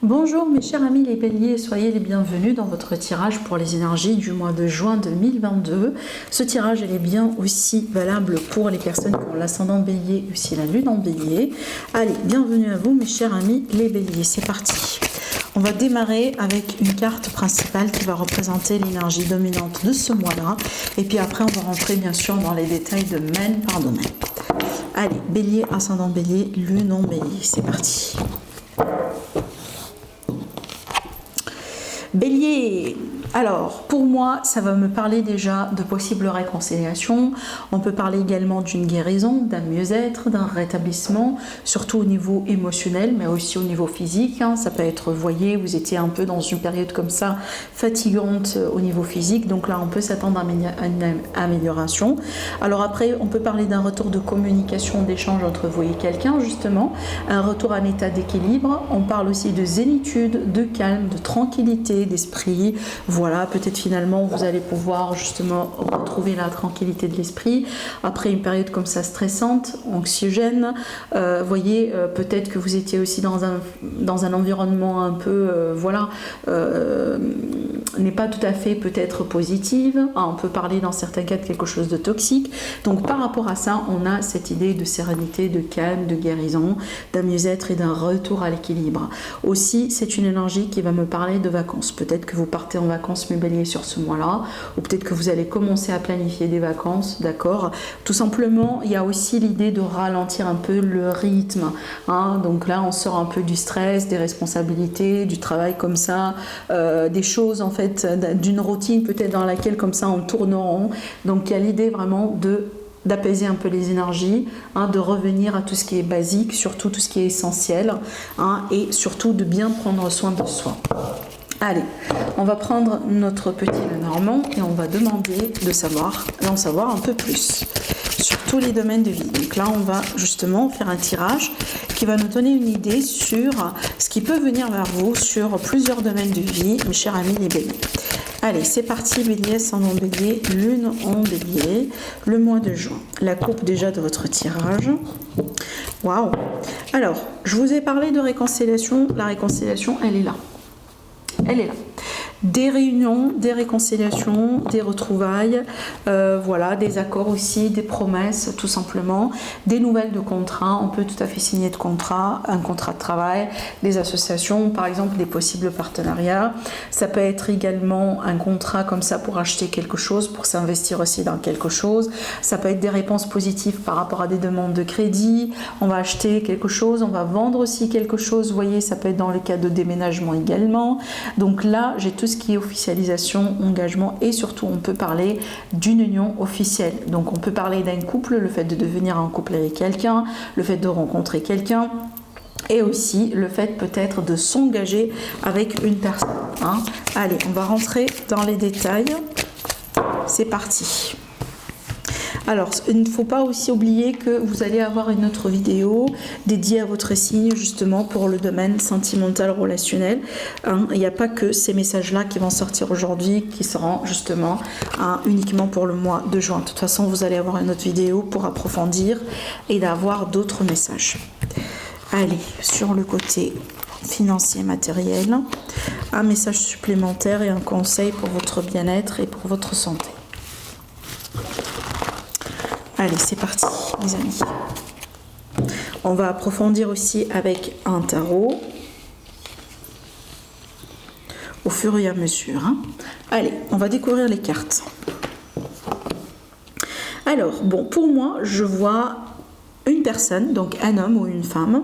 Bonjour mes chers amis les béliers, soyez les bienvenus dans votre tirage pour les énergies du mois de juin 2022. Ce tirage est bien aussi valable pour les personnes qui ont l'ascendant bélier et aussi la lune en bélier. Allez, bienvenue à vous mes chers amis les béliers, c'est parti. On va démarrer avec une carte principale qui va représenter l'énergie dominante de ce mois-là. Et puis après on va rentrer bien sûr dans les détails de domaine par domaine. Allez, bélier, ascendant bélier, lune en bélier, c'est parti. Bélier, alors pour moi ça va me parler déjà de possibles réconciliations, on peut parler également d'une guérison, d'un mieux-être, d'un rétablissement, surtout au niveau émotionnel mais aussi au niveau physique, ça peut être, vous voyez, vous étiez un peu dans une période comme ça fatigante au niveau physique, donc là on peut s'attendre à une amélioration. Alors après on peut parler d'un retour de communication, d'échange entre vous et quelqu'un justement, un retour à un état d'équilibre, on parle aussi de zénitude, de calme, de tranquillité, d'esprit, voilà, peut-être finalement vous allez pouvoir justement retrouver la tranquillité de l'esprit après une période comme ça stressante, anxiogène, voyez, peut-être que vous étiez aussi dans un environnement un peu, n'est pas tout à fait peut-être positive, on peut parler dans certains cas de quelque chose de toxique, donc par rapport à ça, on a cette idée de sérénité, de calme, de guérison, d'un mieux-être et d'un retour à l'équilibre. Aussi, c'est une énergie qui va me parler de vacances. Peut-être que vous partez en vacances mes béliers sur ce mois-là, ou peut-être que vous allez commencer à planifier des vacances, d'accord. Tout simplement, il y a aussi l'idée de ralentir un peu le rythme, donc là on sort un peu du stress, des responsabilités, du travail comme ça, des choses en fait, d'une routine peut-être dans laquelle comme ça on tourne en rond, donc il y a l'idée vraiment d'apaiser un peu les énergies, de revenir à tout ce qui est basique, surtout tout ce qui est essentiel, et surtout de bien prendre soin de soi. Allez, on va prendre notre petit Lenormand et on va demander d'en savoir un peu plus sur tous les domaines de vie. Donc là, on va justement faire un tirage qui va nous donner une idée sur ce qui peut venir vers vous sur plusieurs domaines de vie, mes chers amis les béliers. Allez, c'est parti, bélier, ascendant bélier, lune en bélier, le mois de juin. La coupe déjà de votre tirage. Waouh! Alors, je vous ai parlé de réconciliation. La réconciliation, elle est là. Elle est là. Des réunions, des réconciliations, des retrouvailles, voilà, des accords aussi, des promesses tout simplement, des nouvelles de contrats, on peut tout à fait signer de contrats, un contrat de travail, des associations, par exemple des possibles partenariats, ça peut être également un contrat comme ça pour acheter quelque chose, pour s'investir aussi dans quelque chose, ça peut être des réponses positives par rapport à des demandes de crédit, on va acheter quelque chose, on va vendre aussi quelque chose, vous voyez, ça peut être dans le cas de déménagement également, donc là j'ai tout ce qui est officialisation, engagement et surtout on peut parler d'une union officielle. Donc on peut parler d'un couple, le fait de devenir un couple avec quelqu'un, le fait de rencontrer quelqu'un et aussi le fait peut-être de s'engager avec une personne. Allez, on va rentrer dans les détails. C'est parti. Alors, il ne faut pas aussi oublier que vous allez avoir une autre vidéo dédiée à votre signe justement pour le domaine sentimental relationnel. Il n'y a pas que ces messages-là qui vont sortir aujourd'hui, qui seront justement uniquement pour le mois de juin. De toute façon, vous allez avoir une autre vidéo pour approfondir et d'avoir d'autres messages. Allez, sur le côté financier matériel, un message supplémentaire et un conseil pour votre bien-être et pour votre santé. Allez, c'est parti, les amis. On va approfondir aussi avec un tarot au fur et à mesure. Allez, on va découvrir les cartes. Alors, bon, pour moi, je vois une personne, donc un homme ou une femme.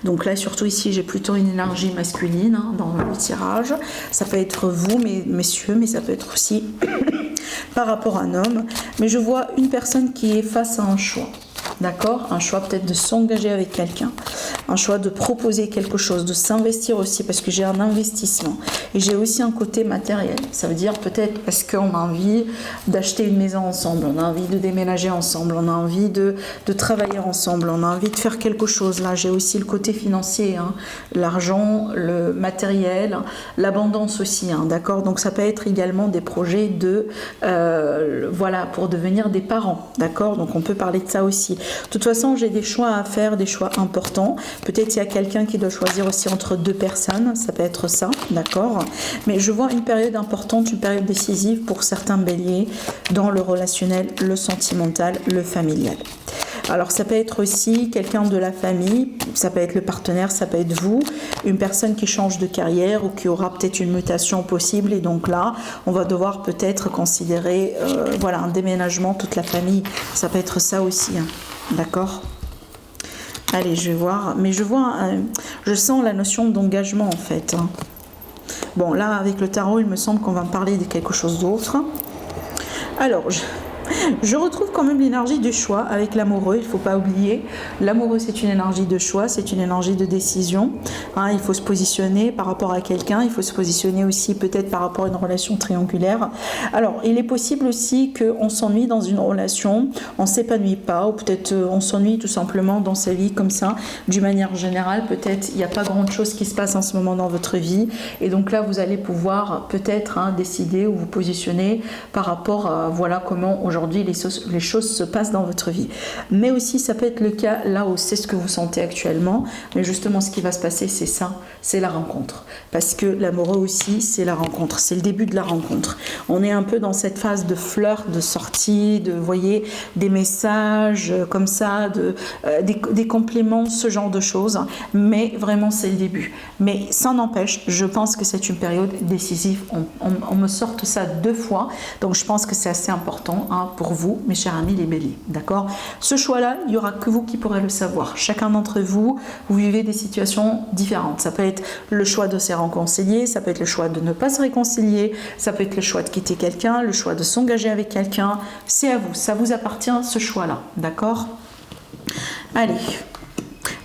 Donc là, surtout ici, j'ai plutôt une énergie masculine dans le tirage. Ça peut être vous, messieurs, mais ça peut être aussi par rapport à un homme, mais je vois une personne qui est face à un choix, d'accord, un choix peut-être de s'engager avec quelqu'un, un choix de proposer quelque chose, de s'investir aussi, parce que j'ai un investissement, et j'ai aussi un côté matériel, ça veut dire peut-être parce qu'on a envie d'acheter une maison ensemble, on a envie de déménager ensemble, on a envie de travailler ensemble, on a envie de faire quelque chose, là j'ai aussi le côté financier, l'argent, le matériel, l'abondance aussi, d'accord, donc ça peut être également des projets de, voilà, pour devenir des parents, d'accord, donc on peut parler de ça aussi, De toute façon, j'ai des choix à faire, des choix importants. Peut-être il y a quelqu'un qui doit choisir aussi entre deux personnes, ça peut être ça, d'accord? Mais je vois une période importante, une période décisive pour certains béliers dans le relationnel, le sentimental, le familial. Alors ça peut être aussi quelqu'un de la famille, ça peut être le partenaire, ça peut être vous, une personne qui change de carrière ou qui aura peut-être une mutation possible, et donc là on va devoir peut-être considérer voilà, un déménagement, toute la famille, ça peut être ça aussi, hein. D'accord? Allez, je vais voir, mais je sens la notion d'engagement en fait, hein. Bon, là avec le tarot il me semble qu'on va me parler de quelque chose d'autre. Alors je retrouve quand même l'énergie du choix avec l'amoureux, il ne faut pas oublier. L'amoureux, c'est une énergie de choix, c'est une énergie de décision. Hein, il faut se positionner par rapport à quelqu'un, il faut se positionner aussi peut-être par rapport à une relation triangulaire. Alors, il est possible aussi qu'on s'ennuie dans une relation, on ne s'épanouit pas, ou peut-être on s'ennuie tout simplement dans sa vie comme ça. D'une manière générale, peut-être il n'y a pas grand-chose qui se passe en ce moment dans votre vie. Et donc là, vous allez pouvoir peut-être décider ou vous positionner par rapport à voilà comment aujourd'hui les choses se passent dans votre vie. Mais aussi ça peut être le cas là où c'est ce que vous sentez actuellement, mais justement ce qui va se passer c'est ça, c'est la rencontre, parce que l'amoureux aussi c'est la rencontre, c'est le début de la rencontre. On est un peu dans cette phase de flirt, de sortie, de voyez des messages comme ça, des compliments, ce genre de choses, mais vraiment c'est le début. Mais ça n'empêche, je pense que c'est une période décisive, on me sort ça 2 fois, donc je pense que c'est assez important pour vous, mes chers amis les béliers, d'accord? Ce choix-là, il n'y aura que vous qui pourrez le savoir. Chacun d'entre vous, vous vivez des situations différentes. Ça peut être le choix de se réconcilier, ça peut être le choix de ne pas se réconcilier, ça peut être le choix de quitter quelqu'un, le choix de s'engager avec quelqu'un. C'est à vous, ça vous appartient ce choix-là, d'accord? Allez.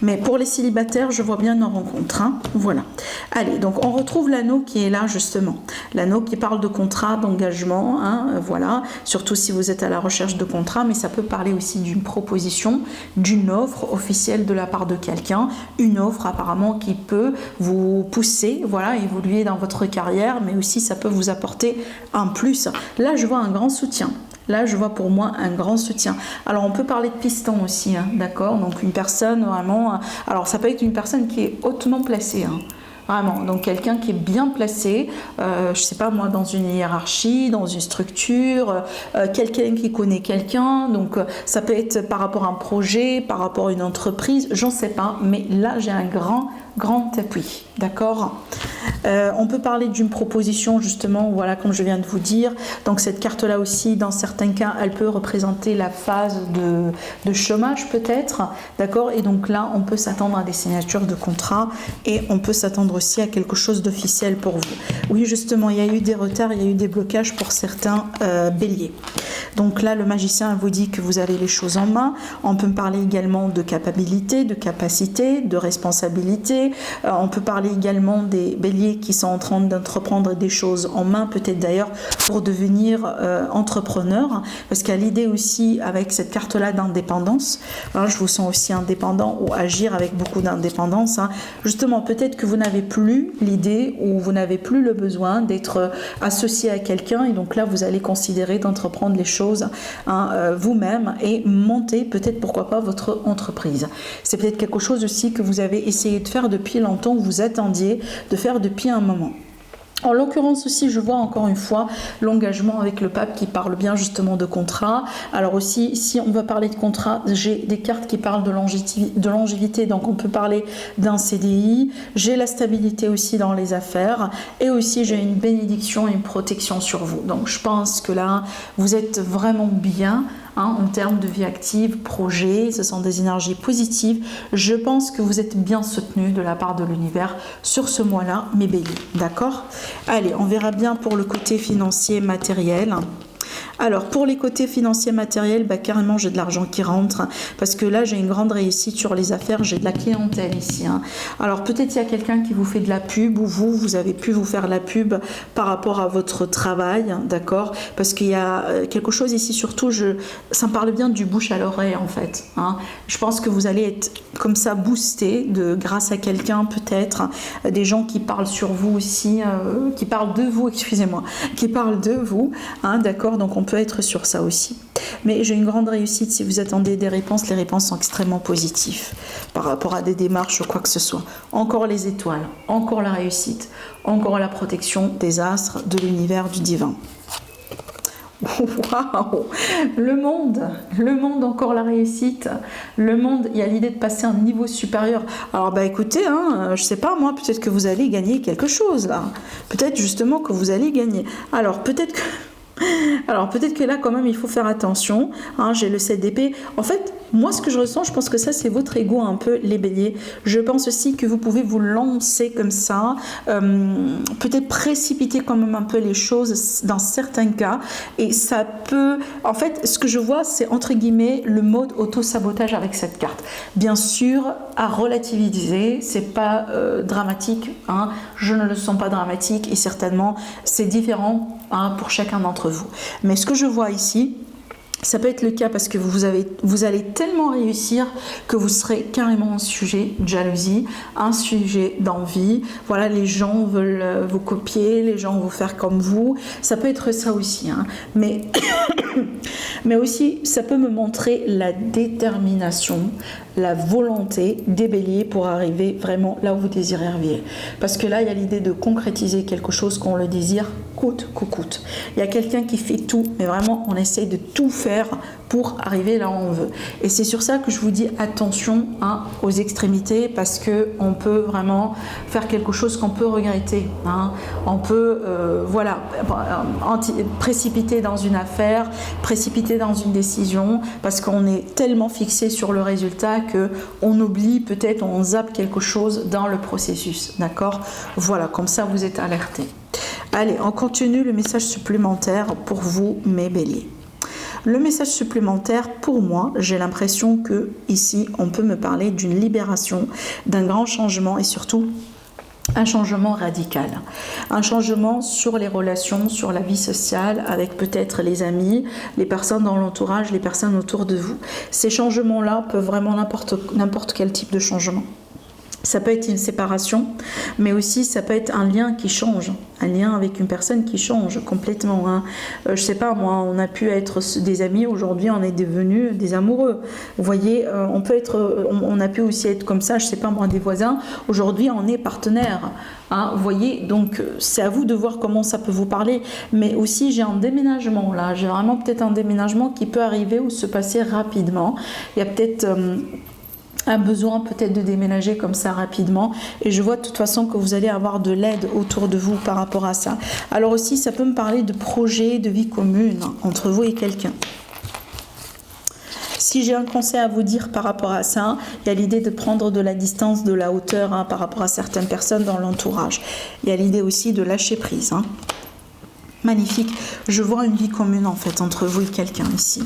Mais pour les célibataires, je vois bien une rencontre, hein. Voilà. Allez, donc on retrouve l'anneau qui est là justement. L'anneau qui parle de contrat, d'engagement, hein, voilà. Surtout si vous êtes à la recherche de contrat, mais ça peut parler aussi d'une proposition, d'une offre officielle de la part de quelqu'un, une offre apparemment qui peut vous pousser, voilà, évoluer dans votre carrière, mais aussi ça peut vous apporter un plus. Là, je vois un grand soutien. Là, je vois pour moi un grand soutien. Alors, on peut parler de piston aussi, hein, d'accord? Donc, une personne vraiment... Alors, ça peut être une personne qui est hautement placée, hein, vraiment. Donc, quelqu'un qui est bien placé, je ne sais pas moi, dans une hiérarchie, dans une structure, quelqu'un qui connaît quelqu'un. Donc, ça peut être par rapport à un projet, par rapport à une entreprise, j'en sais pas. Mais là, j'ai un grand appui, d'accord? On peut parler d'une proposition justement, voilà, comme je viens de vous dire. Donc cette carte là aussi, dans certains cas, elle peut représenter la phase de chômage peut-être, d'accord? Et donc là, on peut s'attendre à des signatures de contrat et on peut s'attendre aussi à quelque chose d'officiel pour vous. Oui, justement, il y a eu des retards, il y a eu des blocages pour certains béliers. Donc là, le magicien vous dit que vous avez les choses en main. On peut parler également de capacité, de responsabilité. On peut parler également des béliers qui sont en train d'entreprendre des choses en main, peut-être d'ailleurs pour devenir entrepreneur, parce qu'il y a l'idée aussi avec cette carte-là d'indépendance. Alors, je vous sens aussi indépendant ou agir avec beaucoup d'indépendance, hein. Justement, peut-être que vous n'avez plus l'idée ou vous n'avez plus le besoin d'être associé à quelqu'un, et donc là, vous allez considérer d'entreprendre les choses, hein, vous-même et monter peut-être, pourquoi pas, votre entreprise. C'est peut-être quelque chose aussi que vous avez essayé de faire depuis longtemps, que vous attendiez de faire depuis un moment. En l'occurrence aussi, je vois encore une fois l'engagement avec le pape qui parle bien justement de contrat. Alors aussi, si on va parler de contrat, j'ai des cartes qui parlent de longévité, donc on peut parler d'un CDI. J'ai la stabilité aussi dans les affaires et aussi j'ai une bénédiction et une protection sur vous. Donc je pense que là, vous êtes vraiment bien. En termes de vie active, projet, ce sont des énergies positives. Je pense que vous êtes bien soutenu de la part de l'univers sur ce mois-là, mes béliers, d'accord? Allez, on verra bien pour le côté financier matériel. Alors, pour les côtés financiers matériels, carrément, j'ai de l'argent qui rentre, parce que là, j'ai une grande réussite sur les affaires, j'ai de la clientèle ici, hein. Alors, peut-être il y a quelqu'un qui vous fait de la pub, ou vous avez pu vous faire la pub par rapport à votre travail, hein, d'accord? Parce qu'il y a quelque chose ici, surtout, ça me parle bien du bouche à l'oreille, en fait, hein. Je pense que vous allez être comme ça boosté grâce à quelqu'un, peut-être, des gens qui parlent sur vous aussi, qui parlent de vous, excusez-moi, qui parlent de vous, hein, d'accord? Donc, on peut peut être sur ça aussi. Mais j'ai une grande réussite si vous attendez des réponses. Les réponses sont extrêmement positives par rapport à des démarches ou quoi que ce soit. Encore les étoiles, encore la réussite, encore la protection des astres, de l'univers, du divin. Waouh, le monde, encore la réussite, le monde, il y a l'idée de passer à un niveau supérieur. Alors écoutez, je sais pas moi, peut-être que vous allez gagner quelque chose là, peut-être justement que vous allez gagner. Alors peut-être que là quand même il faut faire attention, j'ai le 7 d'épée. En fait, moi ce que je ressens, je pense que ça c'est votre ego un peu, les béliers. Je pense aussi que vous pouvez vous lancer comme ça, peut-être précipiter quand même un peu les choses dans certains cas, et ça peut, en fait ce que je vois c'est entre guillemets le mode auto-sabotage avec cette carte. Bien sûr à relativiser, c'est pas dramatique, je ne le sens pas dramatique, et certainement c'est différent pour chacun d'entre vous. Mais ce que je vois ici, ça peut être le cas parce que vous allez tellement réussir que vous serez carrément un sujet de jalousie, un sujet d'envie. Voilà, les gens veulent vous copier, les gens vont faire comme vous. Ça peut être ça aussi, mais aussi ça peut me montrer la détermination, la volonté des béliers pour arriver vraiment là où vous désirez arriver. Parce que là, il y a l'idée de concrétiser quelque chose qu'on le désire coûte que coûte. Il y a quelqu'un qui fait tout, mais vraiment on essaye de tout faire pour arriver là où on veut. Et c'est sur ça que je vous dis attention aux extrémités, parce qu'on peut vraiment faire quelque chose qu'on peut regretter. On peut précipiter dans une affaire, précipiter dans une décision, parce qu'on est tellement fixé sur le résultat qu'on oublie peut-être, on zappe quelque chose dans le processus. D'accord ? Voilà, comme ça vous êtes alertés. Allez, on continue le message supplémentaire pour vous, mes béliers. Le message supplémentaire, pour moi, j'ai l'impression que ici, on peut me parler d'une libération, d'un grand changement et surtout un changement radical. Un changement sur les relations, sur la vie sociale, avec peut-être les amis, les personnes dans l'entourage, les personnes autour de vous. Ces changements-là peuvent vraiment n'importe quel type de changement. Ça peut être une séparation, mais aussi ça peut être un lien qui change, un lien avec une personne qui change complètement. Je sais pas moi, on a pu être des amis, aujourd'hui on est devenus des amoureux. Vous voyez, on a pu aussi être comme ça, je sais pas moi, des voisins. Aujourd'hui on est partenaires. Vous voyez, donc c'est à vous de voir comment ça peut vous parler. Mais aussi j'ai un déménagement là, j'ai vraiment peut-être un déménagement qui peut arriver ou se passer rapidement. Il y a peut-être un besoin peut-être de déménager comme ça rapidement, et je vois de toute façon que vous allez avoir de l'aide autour de vous par rapport à ça. Alors aussi ça peut me parler de projets de vie commune entre vous et quelqu'un. Si j'ai un conseil à vous dire par rapport à ça, il y a l'idée de prendre de la distance, de la hauteur par rapport à certaines personnes dans l'entourage. Il y a l'idée aussi de lâcher prise. Magnifique. Je vois une vie commune en fait entre vous et quelqu'un ici.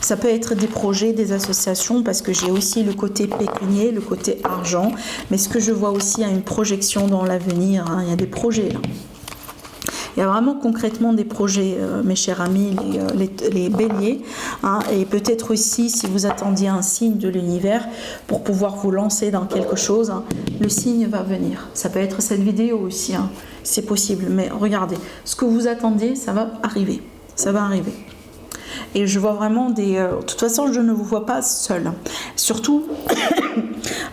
Ça peut être des projets, des associations, parce que j'ai aussi le côté pécunier, le côté argent. Mais ce que je vois aussi, il y a une projection dans l'avenir. Il y a des projets là. Il y a vraiment concrètement des projets, mes chers amis, les béliers. Et peut-être aussi, si vous attendiez un signe de l'univers pour pouvoir vous lancer dans quelque chose, le signe va venir. Ça peut être cette vidéo aussi, c'est possible. Mais regardez, ce que vous attendiez, ça va arriver. Ça va arriver. Et je vois vraiment de toute façon, je ne vous vois pas seul. Surtout,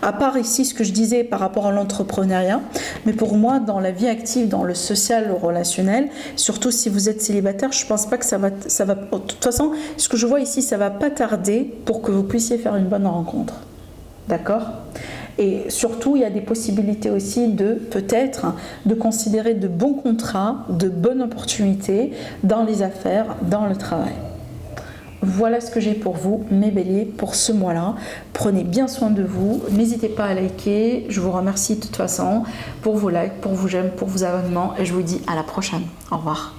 à part ici ce que je disais par rapport à l'entrepreneuriat, mais pour moi, dans la vie active, dans le social, le relationnel, surtout si vous êtes célibataire, je ne pense pas que ça va... De toute façon, ce que je vois ici, ça ne va pas tarder pour que vous puissiez faire une bonne rencontre. D'accord ? Et surtout, il y a des possibilités aussi peut-être, de considérer de bons contrats, de bonnes opportunités dans les affaires, dans le travail. Voilà ce que j'ai pour vous, mes béliers, pour ce mois-là. Prenez bien soin de vous. N'hésitez pas à liker. Je vous remercie de toute façon pour vos likes, pour vos j'aime, pour vos abonnements. Et je vous dis à la prochaine. Au revoir.